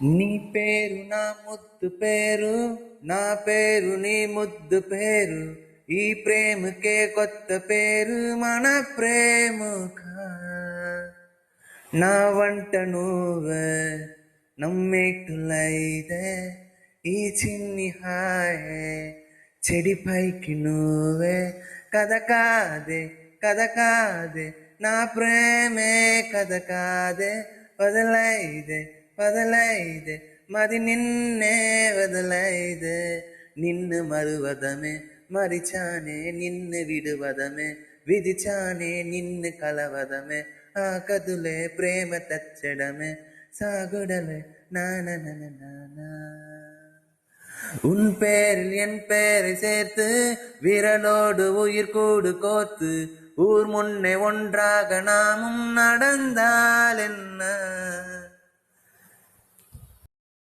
నీ పేరు నా ముద్దు పేరు, నా పేరు నీ ముద్దు పేరు, ఈ ప్రేమకే కొత్త పేరు మన ప్రేమక. నా వంట నువ్వే నమ్మేట్టులైతే ఈ చిన్ని హాయే చెడిపైకి నువ్వే కథ కాదే కథ కాదే నా ప్రేమే కథ కాదే వదలైదే వదలైದೆ మది నిన్నే వదలైದೆ నిన్ను మరువదమే మరిచానే నిన్ను విడువదమే విధిచానే నిన్ను కలవదమే ఆ కదులే ప్రేమ తచ్చడమే சாகுடலே நானா. உன் பேரில் என் பேரை சேர்த்து விரலோடு உயிர் கூடு கோர்த்து ஊர் முன்னே ஒன்றாக நாமும் நடந்தால் என்ன.